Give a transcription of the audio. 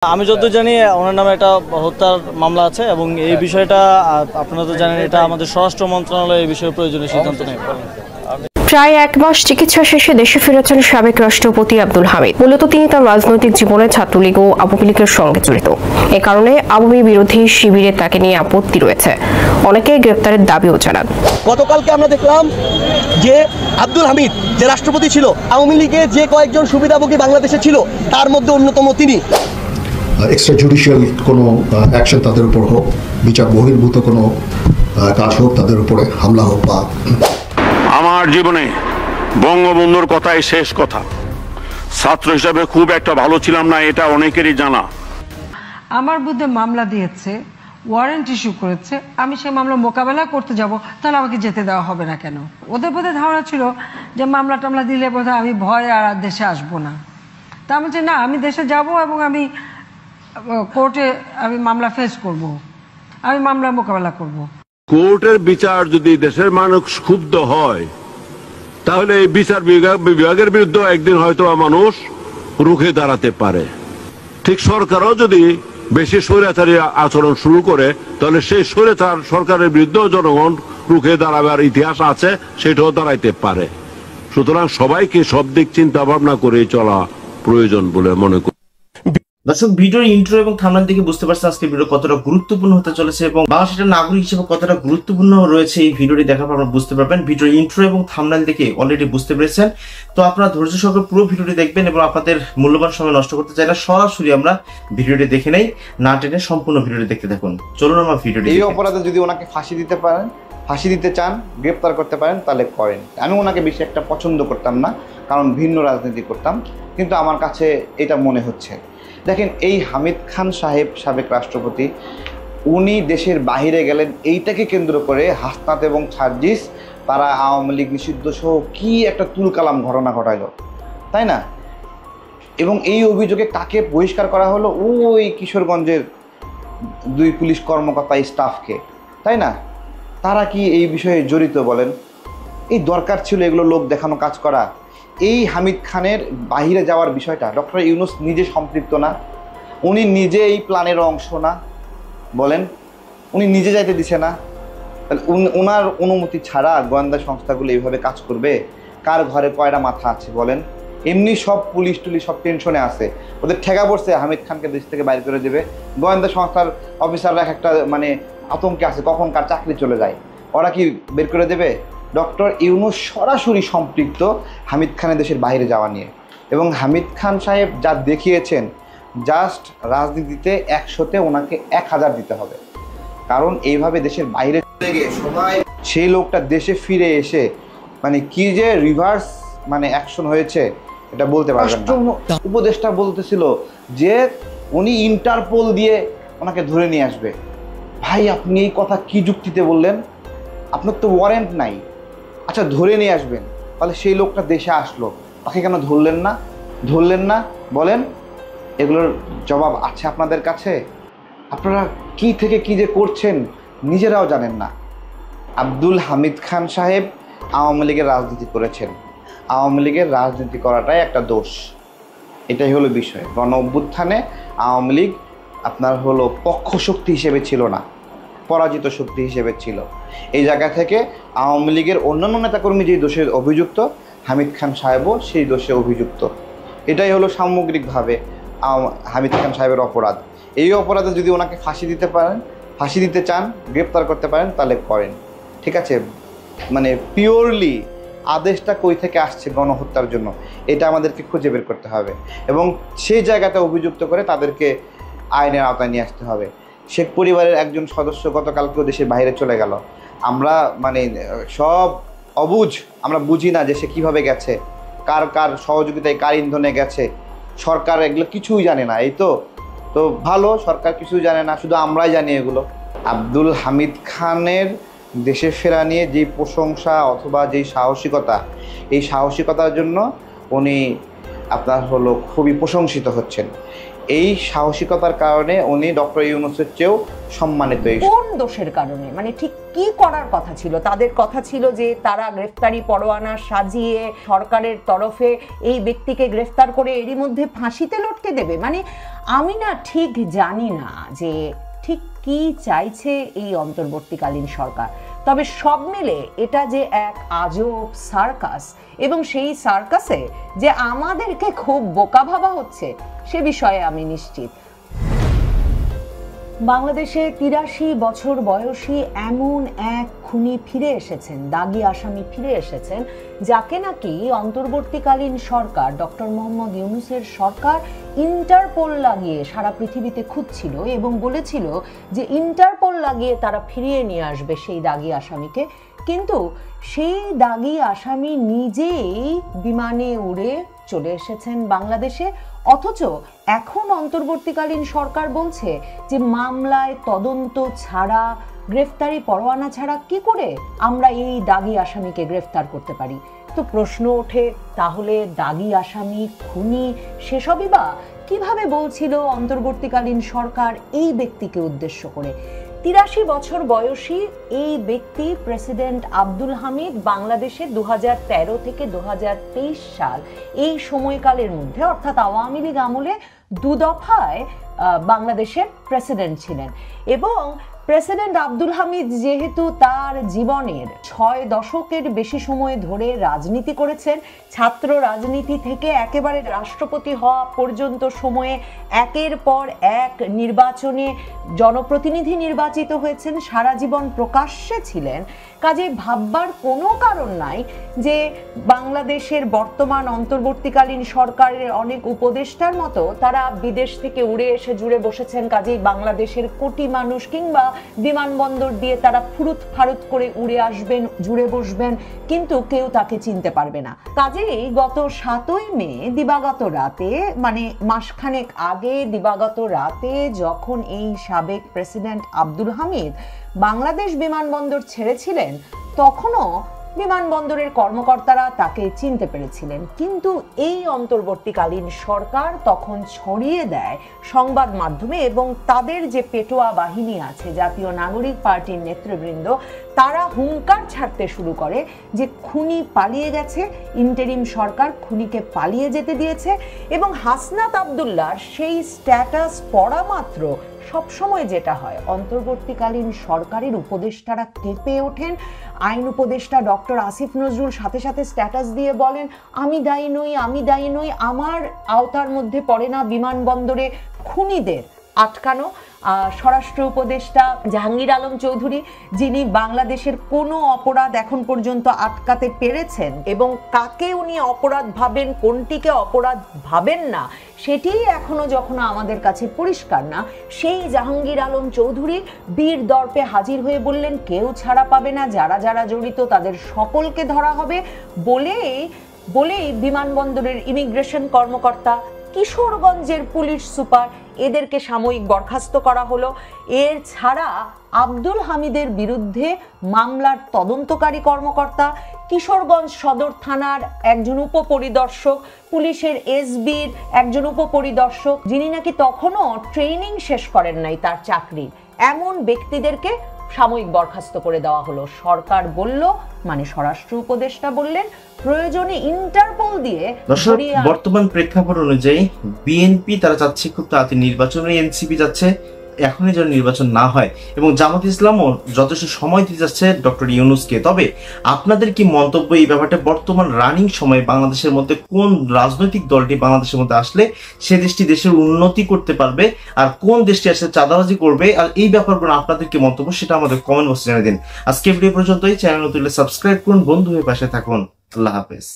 আমি যতদূর জানি ওনার নামে একটা হত্যার মামলা আছে এবং এই বিষয়টা আপনারা তো জানেন এটা আমাদের স্বরাষ্ট্র মন্ত্রণালয় এই বিষয়ে প্রয়োজনীয় সিদ্ধান্ত নেবে। প্রায় এক মাস চিকিৎসা শেষে দেশে ফিরেছেন সাবেক রাষ্ট্রপতি আব্দুল হামিদ। মূলত তিনি তার রাজনৈতিক জীবনে ছাত্রলীগ ও আওয়ামী লীগের সঙ্গে জড়িত। এ কারণে আওয়ামী বিরোধী শিবিরে তাকে নিয়ে আপত্তি রয়েছে। অনেকে গ্রেপ্তারের দাবিও জানান। গতকালকে আমরা দেখলাম যে আব্দুল হামিদ যে রাষ্ট্রপতি ছিল, আওয়ামী লীগের যে কয়েকজন সুবিধাভোগী বাংলাদেশে ছিল তার মধ্যে অন্যতম তিনি। এক্সট্রা জুডিশিয়াল কোনো অ্যাকশন তাদের উপর হোক, বিচার বহির্ভূত কোনো কাজ হোক, তাদের উপরে হামলা হোক বা আমার জীবনে বঙ্গবন্ধুর কথাই শেষ কথা। ছাত্র হিসাবে খুব একটা ভালো ছিলাম না, এটা অনেকেরই জানা। আমার বিরুদ্ধে মামলা দিয়েছে, ওয়ারেন্ট ইস্যু করেছে, আমি সেই মামলা মোকাবেলা করতে যাব, তাহলে আমাকে যেতে দেওয়া হবে না কেন? ওদের বোধহয় ধারণা ছিল যে মামলা টামলা দিলে বোধহয় আমি ভয় আর দেশে আসবো না। তা আমি যে না, আমি দেশে যাব এবং আমি কোর্টে আমি মামলা ফেস করব, আমি মামলা মোকাবেলা করব। কোর্টের বিচার যদি দেশের মানুষ ক্ষুব্ধ হয় তাহলে এই বিচার বিভাগের বিরুদ্ধে একদিন হয়তো মানুষ রুখে দাঁড়াতে পারে। ঠিক সরকারও যদি বেশি স্বৈরাচারী আচরণ শুরু করে তাহলে সেই স্বৈরাচার সরকারের বিরুদ্ধেও জনগণ রুখে দাঁড়াবার ইতিহাস আছে, সেটাও দাঁড়াইতে পারে। সুতরাং সবাইকে সব দিক চিন্তা ভাবনা করে চলা প্রয়োজন বলে মনে করি। দর্শক, ভিডিওর ইন্ট্রো এবং থাম্বনেল দেখে বুঝতে পারছেন আজকে ভিডিও কতটা গুরুত্বপূর্ণ হতে চলেছে এবং বাংলাদেশের নাগরিক হিসেবে কতটা গুরুত্বপূর্ণ রয়েছে এই ভিডিওটি দেখার পর আপনারা বুঝতে পারবেন। ভিডিওর ইন্ট্রো এবং থাম্বনেল দেখে অলরেডি বুঝতে পেরেছেন। তো আপনারা ধৈর্য সহকারে পুরো ভিডিওটি দেখবেন এবং আপনাদের মূল্যবান সময় নষ্ট করতে চাই না, সরাসরি আমরা ভিডিওটি দেখে নেই, না টেনে সম্পূর্ণ ভিডিওটি দেখতে থাকুন। চলুন আমরা ভিডিওটি। এই অপরাধে যদি ওনাকে ফাঁসি দিতে পারেন, ফাঁসি দিতে চান, গ্রেপ্তার করতে পারেন, তাহলে করেন। আমি ওনাকে বেশি একটা পছন্দ করতাম না, কারণ ভিন্ন রাজনীতি করতাম, কিন্তু আমার কাছে এটা মনে হচ্ছে। দেখেন, এই হামিদ খান সাহেব, সাবেক রাষ্ট্রপতি, উনি দেশের বাহিরে গেলেন, এইটাকে কেন্দ্র করে হাসনাত এবং সার্জিস তারা আওয়ামী লীগ নিষিদ্ধ সহ কী একটা তুলকালাম ঘটনা ঘটাইল, তাই না? এবং এই অভিযোগে কাকে বহিষ্কার করা হলো? ওই কিশোরগঞ্জের 2 পুলিশ কর্মকর্তা স্টাফকে, তাই না? তারা কি এই বিষয়ে জড়িত বলেন? এই দরকার ছিল এগুলো লোক দেখানো কাজ করা? এই হামিদ খানের বাহিরে যাওয়ার বিষয়টা ডক্টর ইউনূস নিজে সম্পৃক্ত না? উনি নিজে এই প্ল্যানের অংশ না? বলেন, উনি নিজে যাইতে দিছে না? তাহলে ওনার অনুমতি ছাড়া গোয়েন্দা সংস্থাগুলো এইভাবে কাজ করবে? কার ঘরে কয়টা মাথা আছে বলেন? এমনি সব পুলিশ টুলিশ সব টেনশনে আছে, ওদের ঠেকা পড়ছে হামিদ খানকে দেশ থেকে বাইরে করে দেবে। গোয়েন্দা সংস্থার অফিসাররা একটা আতঙ্কে আছে, কখন কার চাকরি চলে যায়, ওরা কি বের করে দেবে? ডক্টর ইউনূস সরাসরি সম্পৃক্ত হামিদ খানের দেশের বাইরে যাওয়া নিয়ে। এবং হামিদ খান সাহেব যা দেখিয়েছেন, জাস্ট রাজনীতিতে 100-তে ওনাকে 1000 দিতে হবে। কারণ এইভাবে দেশের বাইরে সবাই সেই লোকটা দেশে ফিরে এসে কি যে রিভার্স অ্যাকশন হয়েছে এটা বলতে পারবেন না। উপদেষ্টা বলতেছিল যে উনি ইন্টারপোল দিয়ে ওনাকে ধরে নিয়ে আসবে। ভাই, আপনি এই কথা কি যুক্তিতে বললেন? আপনার তো ওয়ারেন্ট নাই। আচ্ছা, ধরে নিয়ে আসবেন, তাহলে সেই লোকটা দেশে আসলো, তাকে কেন ধরলেন না বলেন? এগুলোর জবাব আছে আপনাদের কাছে? আপনারা কি থেকে কি যে করছেন নিজেরাও জানেন না। আব্দুল হামিদ খান সাহেব আওয়ামী লীগের রাজনীতি করেছেন, আওয়ামী লীগের রাজনীতি করাটাই একটা দোষ, এটাই হলো বিষয়। গণ অভ্যুত্থানে আওয়ামী লীগ আপনার পক্ষ শক্তি হিসেবে ছিল না, পরাজিত শক্তি হিসেবে ছিল। এই জায়গা থেকে আওয়ামী লীগের অন্যান্য নেতাকর্মী যেই দোষে অভিযুক্ত, হামিদ খান সাহেবও সেই দোষে অভিযুক্ত। এটাই হলো সামগ্রিকভাবে হামিদ খান সাহেবের অপরাধ। এই অপরাধে যদি ওনাকে ফাঁসি দিতে পারেন, ফাঁসি দিতে চান, গ্রেপ্তার করতে পারেন, তাহলে করেন। ঠিক আছে, পিওরলি আদেশটা কই থেকে আসছে গণহত্যার জন্য, এটা আমাদেরকে খুঁজে বের করতে হবে এবং সেই জায়গাতে অভিযুক্ত করে তাদেরকে আইনের আওতায় নিয়ে আসতে হবে। শেখ পরিবারের একজন সদস্য গতকালকেও দেশের বাইরে চলে গেল। আমরা সব অবুঝ, আমরা বুঝি না যে সে কীভাবে গেছে, কার কার সহযোগিতায়, কার ইন্ধনে গেছে। সরকার এগুলো কিছুই জানে না। এই তো ভালো, সরকার কিছুই জানে না, শুধু আমরাই জানি এগুলো। আব্দুল হামিদ খানের দেশে ফেরা নিয়ে যেই প্রশংসা অথবা যেই সাহসিকতা, এই সাহসিকতার জন্য উনি আপনার খুবই প্রশংসিত হচ্ছেন। এই সাহসিকতার কারণে উনি ডক্টর ইউনূসের চেয়েও সম্মানিত। কোন দোষের কারণে, মানে ঠিক কি করার কথা ছিল? তাদের কথা ছিল যে তারা গ্রেফতারি পরোয়ানা সাজিয়ে সরকারের তরফে এই ব্যক্তিকে গ্রেফতার করে এরই মধ্যে ফাঁসিতে লটকে দেবে। মানে আমি না ঠিক জানি না যে ঠিক কি চাইছে এই অন্তর্বর্তীকালীন সরকার। তবে সব মিলে এটা যে এক আজব সার্কাস, এবং সেই সার্কাসে যে আমাদেরকে খুব বোকা ভাবা হচ্ছে সে বিষয়ে আমি নিশ্চিত। বাংলাদেশে ৮৩ বছর বয়সী এমন এক খুনি ফিরে এসেছেন, দাগী আসামি ফিরে এসেছেন, যাকে নাকি অন্তর্বর্তীকালীন সরকার, ডক্টর মোহাম্মদ ইউনূসের সরকার ইন্টারপোল লাগিয়ে সারা পৃথিবীতে খুঁজছিল এবং বলেছিল যে ইন্টারপোল লাগিয়ে তারা ফিরিয়ে নিয়ে আসবে সেই দাগী আসামিকে। কিন্তু সেই দাগী আসামি নিজেই বিমানে উড়ে চলে এসেছেন বাংলাদেশে, অথচ এখন অন্তর্বর্তীকালীন সরকার বলছে যে মামলায় তদন্ত ছাড়া, গ্রেফতারি পরোয়ানা ছাড়া কি করে আমরা এই দাগী আসামিকে গ্রেফতার করতে পারি? তো প্রশ্ন ওঠে, তাহলে দাগী আসামি, খুনি সেসবই বা কিভাবে বলছিল অন্তর্বর্তীকালীন সরকার এই ব্যক্তিকে উদ্দেশ্য করে? ৮৩ বছর বয়সী এই ব্যক্তি প্রেসিডেন্ট আব্দুল হামিদ বাংলাদেশে ২০১৩ থেকে ২০২৩ সাল এই সময়কালের মধ্যে, অর্থাৎ আওয়ামী লীগ আমলে ২ দফায় বাংলাদেশের প্রেসিডেন্ট ছিলেন। এবং প্রেসিডেন্ট আব্দুল হামিদ যেহেতু তার জীবনের ৬ দশকের বেশি সময় ধরে রাজনীতি করেছেন, ছাত্র রাজনীতি থেকে একেবারে রাষ্ট্রপতি হওয়া পর্যন্ত সময়ে একের পর এক নির্বাচনে জনপ্রতিনিধি নির্বাচিত হয়েছেন, সারা জীবন প্রকাশ্যে ছিলেন, কাজে ভাববার কোনো কারণ নাই যে বাংলাদেশের বর্তমান অন্তর্বর্তীকালীন সরকারের অনেক উপদেষ্টার মতো তারা বিদেশ থেকে উড়ে এসে জুড়ে বসেছেন, কাজেই বাংলাদেশের কোটি মানুষ কিংবা বিমানবন্দর দিয়ে তারা ফুরুত ফারুত করে উড়ে আসবেন, জুড়ে বসবেন, কিন্তু কেউ তাকে চিনতে পারবে না। কাজেই গত ৭ই মে দিবাগত রাতে, মানে মাসখানেক আগে দিবাগত রাতে, যখন এই সাবেক প্রেসিডেন্ট আব্দুল হামিদ বাংলাদেশ বিমানবন্দর ছেড়েছিলেন, তখনও বিমানবন্দরের কর্মকর্তারা তাকে চিনতে পেরেছিলেন। কিন্তু এই অন্তর্বর্তীকালীন সরকার তখন ছড়িয়ে দেয় সংবাদ মাধ্যমে, এবং তাদের যে পেটোয়া বাহিনী আছে, জাতীয় নাগরিক পার্টির নেতৃবৃন্দ, তারা হুঙ্কার ছাড়তে শুরু করে যে খুনি পালিয়ে গেছে, ইন্টারিম সরকার খুনিকে পালিয়ে যেতে দিয়েছে। এবং হাসনাত আব্দুল্লাহর সেই স্ট্যাটাস পড়া মাত্র সবসময় যেটা হয়, অন্তর্বর্তীকালীন সরকারের উপদেষ্টারা কেঁপে ওঠেন। আইন উপদেষ্টা ডক্টর আসিফ নজরুল সাথে সাথে স্ট্যাটাস দিয়ে বলেন, আমি দায়ী নই, আমি দায়ী নই, আমার আওতার মধ্যে পড়ে না বিমানবন্দরে খুনিদের আটকানো। স্বরাষ্ট্র উপদেষ্টা জাহাঙ্গীর আলম চৌধুরী, যিনি বাংলাদেশের কোনো অপরাধ এখন পর্যন্ত আটকাতে পেরেছেন এবং কাকে উনি অপরাধ ভাবেন, কোনটিকে অপরাধ ভাবেন না, সেটি এখনো যখন আমাদের কাছে পরিষ্কার না, সেই জাহাঙ্গীর আলম চৌধুরী বীর দর্পে হাজির হয়ে বললেন কেউ ছাড়া পাবে না, যারা যারা জড়িত তাদের সকলকে ধরা হবে। বলেই বিমানবন্দরের ইমিগ্রেশন কর্মকর্তা, কিশোরগঞ্জের পুলিশ সুপার, এদেরকে সাময়িক বরখাস্ত করা হলো। এর ছাড়া আব্দুল হামিদের বিরুদ্ধে মামলার তদন্তকারী কর্মকর্তা, কিশোরগঞ্জ সদর থানার একজন উপপরিদর্শক, পুলিশের এসবির একজন উপপরিদর্শক, যিনি নাকি তখনও ট্রেনিং শেষ করেন নাই তার চাকরির, এমন ব্যক্তিদেরকে সাময়িক বরখাস্ত করে দেওয়া হলো। সরকার বলল, মানে স্বরাষ্ট্র উপদেষ্টা বললেন, প্রয়োজনে ইন্টারপোল দিয়ে। বর্তমান প্রেক্ষাপট অনুযায়ী বিএনপি তারা চাচ্ছে খুব তাড়াতাড়ি নির্বাচনে, এনসিপি যাচ্ছে এখনই যেন নির্বাচন না হয়, এবং জামাত ইসলামও যথেষ্ট সময় দিতে যাচ্ছে ডক্টর ইউনূসকে। তবে আপনাদের কি মন্তব্য এই ব্যাপারটা? বর্তমান রানিং সময়ে বাংলাদেশের মধ্যে কোন রাজনৈতিক দলটি বাংলাদেশের মধ্যে আসলে সে দেশটি দেশের উন্নতি করতে পারবে, আর কোন দেশটি আসলে চাঁদাবাজি করবে, আর এই ব্যাপারগুলো আপনাদের কি মন্তব্য সেটা আমাদের কমেন্ট বক্সে জানিয়ে দিন। আজকে ভিডিও পর্যন্তই। চ্যানেল নতুন হলে সাবস্ক্রাইব করুন, বন্ধু হয়ে পাশে থাকুন। আল্লাহ হাফেজ।